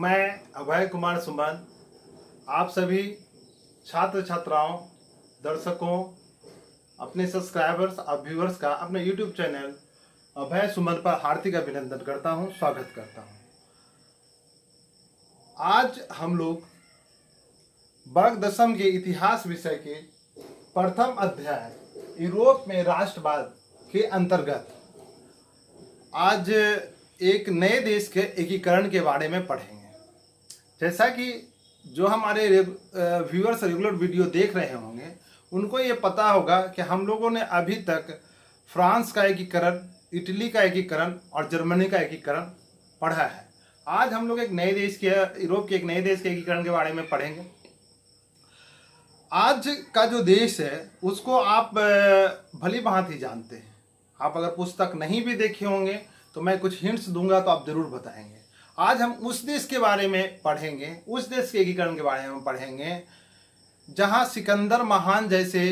मैं अभय कुमार सुमन आप सभी छात्र छात्राओं, दर्शकों, अपने सब्सक्राइबर्स और व्यूअर्स का अपने YouTube चैनल अभय सुमन पर हार्दिक अभिनंदन करता हूं, स्वागत करता हूं। आज हम लोग वर्ग दशम के इतिहास विषय के प्रथम अध्याय यूरोप में राष्ट्रवाद के अंतर्गत आज एक नए देश के एकीकरण के बारे में पढ़ेंगे। जैसा कि जो हमारे व्यूअर्स रेगुलर वीडियो देख रहे होंगे उनको ये पता होगा कि हम लोगों ने अभी तक फ्रांस का एकीकरण, इटली का एकीकरण और जर्मनी का एकीकरण पढ़ा है। आज हम लोग एक नए देश के, यूरोप के एक नए देश के एकीकरण के बारे में पढ़ेंगे। आज का जो देश है उसको आप भली भांति जानते हैं। आप अगर पुस्तक नहीं भी देखे होंगे तो मैं कुछ हिंट्स दूंगा तो आप जरूर बताएंगे। आज हम उस देश के बारे में पढ़ेंगे, उस देश के एकीकरण के बारे में पढ़ेंगे जहां सिकंदर महान जैसे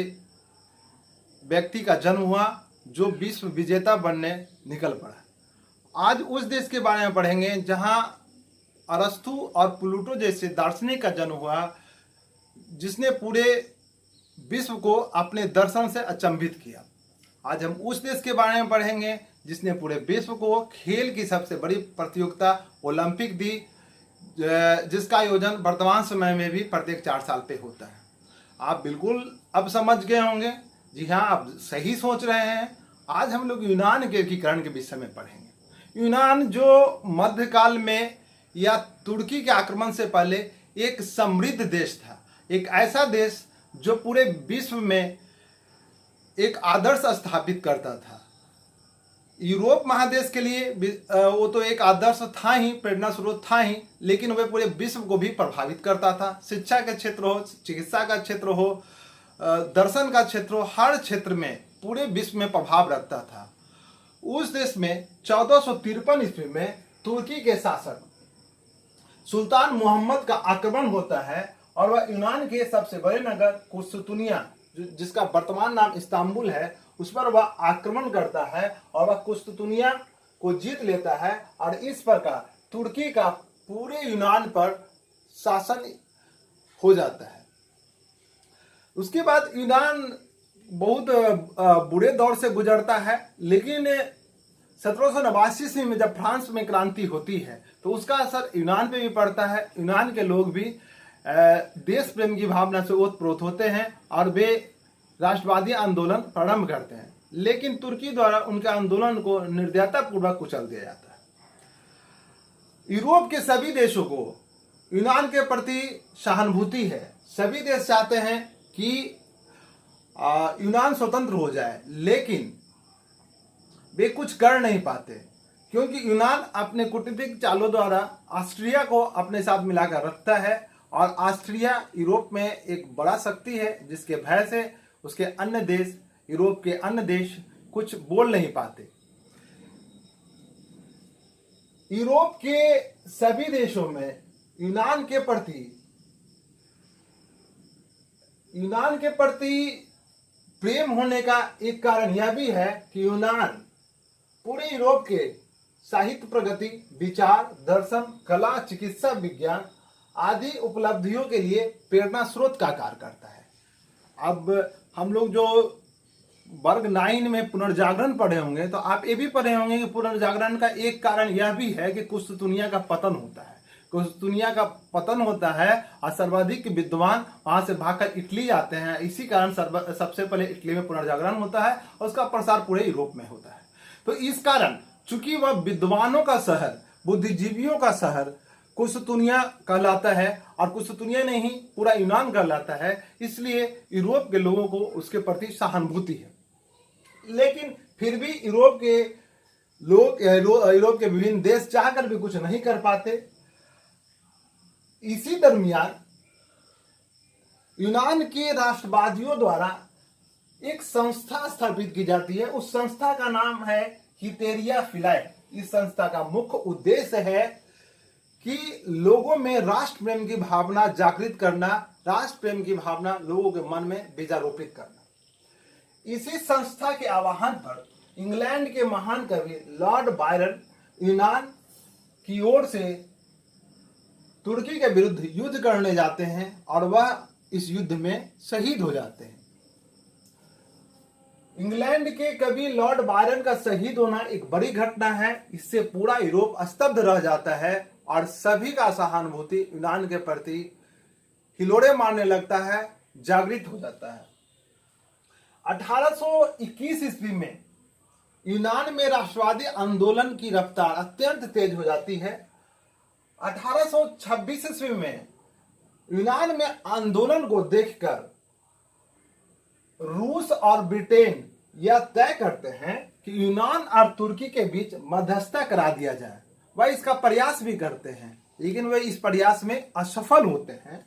व्यक्ति का जन्म हुआ जो विश्व विजेता बनने निकल पड़ा। आज उस देश के बारे में पढ़ेंगे जहां अरस्तु और प्लूटो जैसे दार्शनिक का जन्म हुआ जिसने पूरे विश्व को अपने दर्शन से अचंभित किया। आज हम उस देश के बारे में पढ़ेंगे जिसने पूरे विश्व को खेल की सबसे बड़ी प्रतियोगिता ओलंपिक दी, जिसका आयोजन वर्तमान समय में भी प्रत्येक 4 साल पे होता है। आप बिल्कुल अब समझ गए होंगे, जी हाँ, आप सही सोच रहे हैं। आज हम लोग यूनान के एकीकरण के विषय में पढ़ेंगे। यूनान जो मध्यकाल में या तुर्की के आक्रमण से पहले एक समृद्ध देश था, एक ऐसा देश जो पूरे विश्व में एक आदर्श स्थापित करता था। यूरोप महादेश के लिए वो तो एक आदर्श था ही, प्रेरणा स्रोत था ही, लेकिन वह पूरे विश्व को भी प्रभावित करता था। शिक्षा का क्षेत्र हो, चिकित्सा का क्षेत्र हो, दर्शन का क्षेत्र हो, हर क्षेत्र में पूरे विश्व में प्रभाव रखता था। उस देश में 1453 ईस्वी में तुर्की के शासक सुल्तान मोहम्मद का आक्रमण होता है और वह यूनान के सबसे बड़े नगर कुस्तुनिया, जिसका वर्तमान नाम इस्तांबुल है, उस पर वह आक्रमण करता है और वह कुस्तुनिया को जीत लेता है और इस प्रकार तुर्की का पूरे यूनान पर शासन हो जाता है। उसके बाद यूनान बहुत बुरे दौर से गुजरता है, लेकिन 1789 ईस्वी में जब फ्रांस में क्रांति होती है तो उसका असर यूनान पे भी पड़ता है। यूनान के लोग भी देश प्रेम की भावना से ओतप्रोत होते हैं और वे राष्ट्रवादी आंदोलन प्रारंभ करते हैं, लेकिन तुर्की द्वारा उनके आंदोलन को निर्दयता पूर्वक कुचल दिया जाता है। यूरोप के सभी देशों को यूनान के प्रति सहानुभूति है। सभी देश चाहते हैं कि यूनान स्वतंत्र हो जाए, लेकिन वे कुछ कर नहीं पाते क्योंकि यूनान अपने कूटनीतिक चालों द्वारा ऑस्ट्रिया को अपने साथ मिलाकर रखता है और ऑस्ट्रिया यूरोप में एक बड़ा शक्ति है जिसके भय से उसके अन्य देश, यूरोप के अन्य देश कुछ बोल नहीं पाते। यूरोप के सभी देशों में यूनान के प्रति प्रेम होने का एक कारण यह भी है कि यूनान पूरे यूरोप के साहित्य प्रगति, विचार, दर्शन, कला, चिकित्सा, विज्ञान आदि उपलब्धियों के लिए प्रेरणा स्रोत का कार्य करता है। अब हम लोग जो वर्ग 9 में पुनर्जागरण पढ़े होंगे तो आप ये भी पढ़े होंगे कि पुनर्जागरण का एक कारण यह भी है कि कुस्तुनिया का पतन होता है। कुस्तुनिया का पतन होता है और सर्वाधिक विद्वान वहां से भागकर इटली जाते हैं। इसी कारण सबसे पहले इटली में पुनर्जागरण होता है और उसका प्रसार पूरे यूरोप में होता है। तो इस कारण चूंकि वह विद्वानों का शहर, बुद्धिजीवियों का शहर कुस्तुनिया कहलाता है और कुस्तुनिया नहीं पूरा यूनान कहलाता है, इसलिए यूरोप के लोगों को उसके प्रति सहानुभूति है। लेकिन फिर भी यूरोप के लोग, यूरोप के विभिन्न देश चाहकर भी कुछ नहीं कर पाते। इसी दरमियान यूनान के राष्ट्रवादियों द्वारा एक संस्था स्थापित की जाती है। उस संस्था का नाम है हिटेरिया फिलाई। इस संस्था का मुख्य उद्देश्य है कि लोगों में राष्ट्र प्रेम की भावना जागृत करना, राष्ट्र प्रेम की भावना लोगों के मन में बीजारोपित करना। इसी संस्था के आह्वान पर इंग्लैंड के महान कवि लॉर्ड बायरन यूनान की ओर से तुर्की के विरुद्ध युद्ध करने जाते हैं और वह इस युद्ध में शहीद हो जाते हैं। इंग्लैंड के कवि लॉर्ड बायरन का शहीद होना एक बड़ी घटना है। इससे पूरा यूरोप स्तब्ध रह जाता है और सभी का सहानुभूति यूनान के प्रति हिलोड़े मारने लगता है, जागृत हो जाता है। 1821 ईस्वी में यूनान में राष्ट्रवादी आंदोलन की रफ्तार अत्यंत तेज हो जाती है। 1826 ईस्वी में यूनान में आंदोलन को देखकर रूस और ब्रिटेन यह तय करते हैं कि यूनान और तुर्की के बीच मध्यस्थता करा दिया जाए। वह इसका प्रयास भी करते हैं, लेकिन वे इस प्रयास में असफल होते हैं।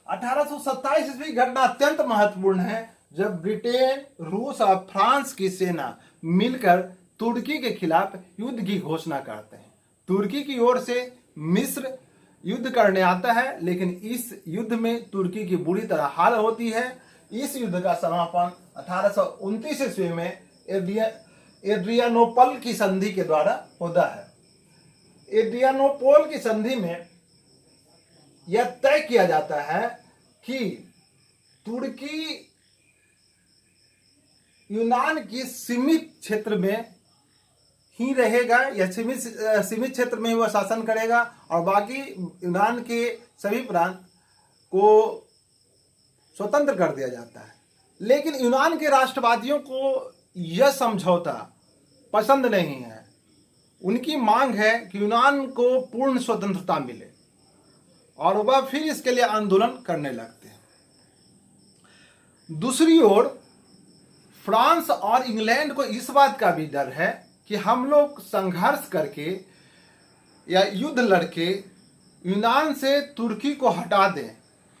1827 ईस्वी घटना अत्यंत महत्वपूर्ण है, जब ब्रिटेन, रूस और फ्रांस की सेना मिलकर तुर्की के खिलाफ युद्ध की घोषणा करते हैं। तुर्की की ओर से मिस्र युद्ध करने आता है, लेकिन इस युद्ध में तुर्की की बुरी तरह हार होती है। इस युद्ध का समापन 1829 ईस्वी में एड्रियानोपल की संधि के द्वारा होता है। एड्रियानोपोल की संधि में यह तय किया जाता है कि तुर्की यूनान की सीमित क्षेत्र में ही रहेगा या सीमित क्षेत्र में ही वह शासन करेगा और बाकी यूनान के सभी प्रांत को स्वतंत्र कर दिया जाता है। लेकिन यूनान के राष्ट्रवादियों को यह समझौता पसंद नहीं है। उनकी मांग है कि यूनान को पूर्ण स्वतंत्रता मिले और वह फिर इसके लिए आंदोलन करने लगते हैं। दूसरी ओर फ्रांस और इंग्लैंड को इस बात का भी डर है कि हम लोग संघर्ष करके या युद्ध लड़के यूनान से तुर्की को हटा दें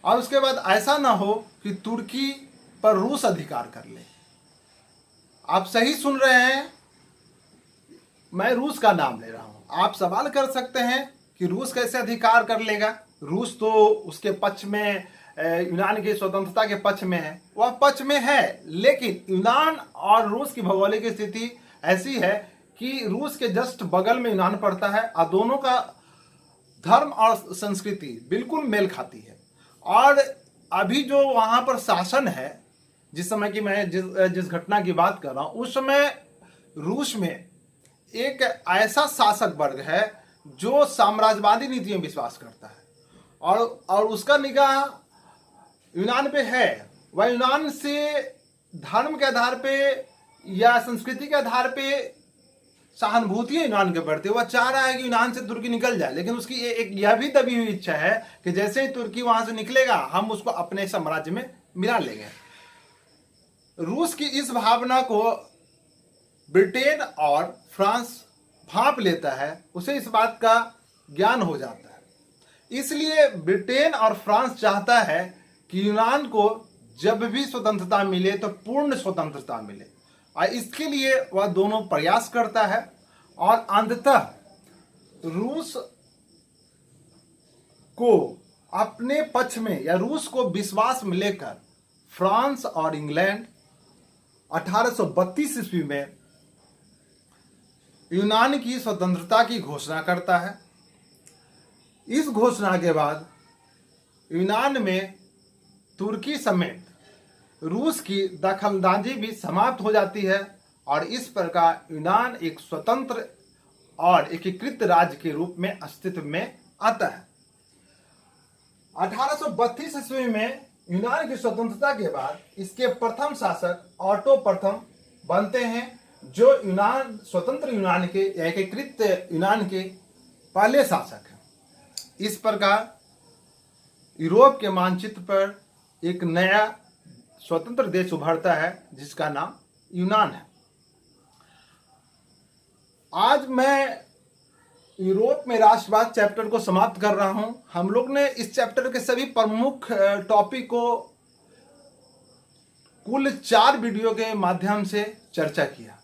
और उसके बाद ऐसा ना हो कि तुर्की पर रूस अधिकार कर ले। आप सही सुन रहे हैं, मैं रूस का नाम ले रहा हूं। आप सवाल कर सकते हैं कि रूस कैसे अधिकार कर लेगा। रूस तो उसके पक्ष में, यूनान की स्वतंत्रता के पक्ष में है, वह पक्ष में है, लेकिन यूनान और रूस की भौगोलिक स्थिति ऐसी है कि रूस के जस्ट बगल में यूनान पड़ता है और दोनों का धर्म और संस्कृति बिल्कुल मेल खाती है। और अभी जो वहां पर शासन है, जिस समय की मैं जिस घटना की बात कर रहा हूं, उस समय रूस में एक ऐसा शासक वर्ग है जो साम्राज्यवादी नीतियों में विश्वास करता है और उसका निगाह यूनान पे है। वह यूनान से धर्म के आधार पे या संस्कृति के आधार पे सहानुभूति है यूनान के प्रति। वह चाह रहा है कि यूनान से तुर्की निकल जाए, लेकिन उसकी एक यह भी दबी हुई इच्छा है कि जैसे ही तुर्की वहां से निकलेगा हम उसको अपने साम्राज्य में मिला लेंगे। रूस की इस भावना को ब्रिटेन और फ्रांस भांप लेता है, उसे इस बात का ज्ञान हो जाता है। इसलिए ब्रिटेन और फ्रांस चाहता है कि यूनान को जब भी स्वतंत्रता मिले तो पूर्ण स्वतंत्रता मिले और इसके लिए वह दोनों प्रयास करता है और अंततः रूस को अपने पक्ष में या रूस को विश्वास में लेकर फ्रांस और इंग्लैंड 1832 ईस्वी में यूनान की स्वतंत्रता की घोषणा करता है। इस घोषणा के बाद यूनान में तुर्की समेत रूस की दखलंदाजी भी समाप्त हो जाती है और इस प्रकार यूनान एक स्वतंत्र और एकीकृत राज्य के रूप में अस्तित्व में आता है। 1832 ईस्वी में यूनान की स्वतंत्रता के बाद इसके प्रथम शासक ऑटो प्रथम बनते हैं, जो स्वतंत्र यूनान के या एकीकृत यूनान के पहले शासक हैं। इस प्रकार यूरोप के मानचित्र पर एक नया स्वतंत्र देश उभरता है जिसका नाम यूनान है। आज मैं यूरोप में राष्ट्रवाद चैप्टर को समाप्त कर रहा हूं। हम लोग ने इस चैप्टर के सभी प्रमुख टॉपिक को कुल 4 वीडियो के माध्यम से चर्चा किया।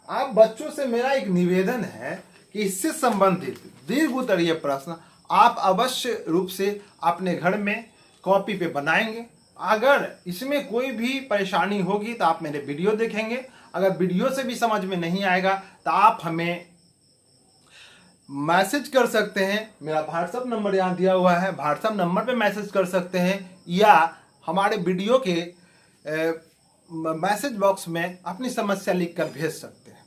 आप बच्चों से मेरा एक निवेदन है कि इससे संबंधित दीर्घ-उत्तरीय प्रश्न आप अवश्य रूप से अपने घर में कॉपी पे बनाएंगे। अगर इसमें कोई भी परेशानी होगी तो आप मेरे वीडियो देखेंगे। अगर वीडियो से भी समझ में नहीं आएगा तो आप हमें मैसेज कर सकते हैं। मेरा व्हाट्सअप नंबर यहाँ दिया हुआ है, व्हाट्सअप नंबर पे मैसेज कर सकते हैं या हमारे वीडियो के मैसेज बॉक्स में अपनी समस्या लिखकर भेज सकते हैं।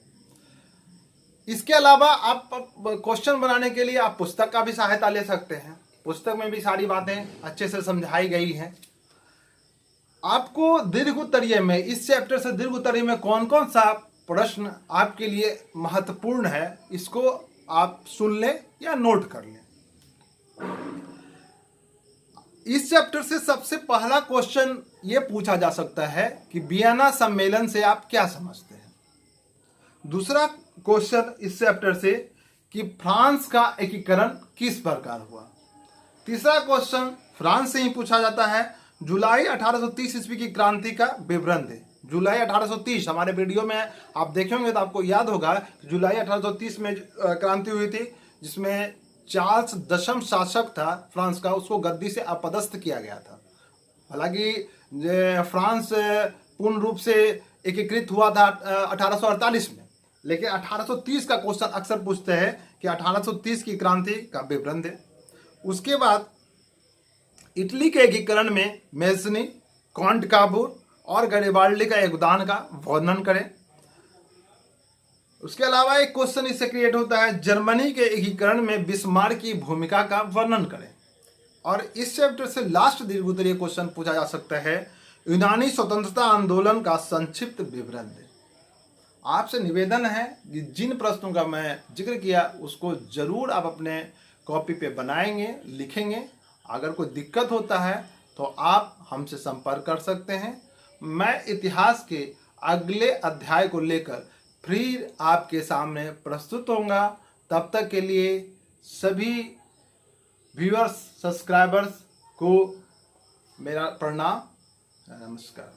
इसके अलावा आप क्वेश्चन बनाने के लिए आप पुस्तक का भी सहायता ले सकते हैं। पुस्तक में भी सारी बातें अच्छे से समझाई गई हैं। आपको दीर्घ उत्तरीय में, इस चैप्टर से दीर्घ उत्तरीय में कौन कौन सा प्रश्न आपके लिए महत्वपूर्ण है, इसको आप सुन लें या नोट कर लें। इस चैप्टर से सबसे पहला क्वेश्चन ये पूछा जा सकता है कि वियना सम्मेलन से आप क्या समझते हैं। दूसरा क्वेश्चन इस चैप्टर से कि फ्रांस का एकीकरण किस प्रकार हुआ। तीसरा क्वेश्चन फ्रांस से ही पूछा जाता है, जुलाई 1830 ईस्वी की क्रांति का विवरण दे। जुलाई 1830 हमारे वीडियो में आप देखेंगे तो आपको याद होगा, जुलाई 1830 में क्रांति हुई थी, जिसमें चार्ल्स दशम शासक था फ्रांस का, उसको गद्दी से अपदस्थ किया गया था। हालांकि फ्रांस पूर्ण रूप से एकीकृत हुआ था 1848 में, लेकिन 1830 का क्वेश्चन अक्सर पूछते हैं कि 1830 की क्रांति का विवरण दे। उसके बाद इटली के एकीकरण में मेज़नी, कॉन्ट काबूर और गरिबाल्डी का योगदान का वर्णन करें। उसके अलावा एक क्वेश्चन इससे क्रिएट होता है, जर्मनी के एकीकरण में बिस्मार्क की भूमिका का वर्णन करें। और इस चैप्टर से लास्ट दीर्घ उत्तरीय क्वेश्चन पूछा जा सकता है, यूनानी स्वतंत्रता आंदोलन का संक्षिप्त विवरण दें। आपसे निवेदन है कि जिन प्रश्नों का मैं जिक्र किया उसको जरूर आप अपने कॉपी पे बनाएंगे, लिखेंगे। अगर कोई दिक्कत होता है तो आप हमसे संपर्क कर सकते हैं। मैं इतिहास के अगले अध्याय को लेकर फिर आपके सामने प्रस्तुत होऊंगा। तब तक के लिए सभी व्यूअर्स, सब्सक्राइबर्स को मेरा प्रणाम, नमस्कार।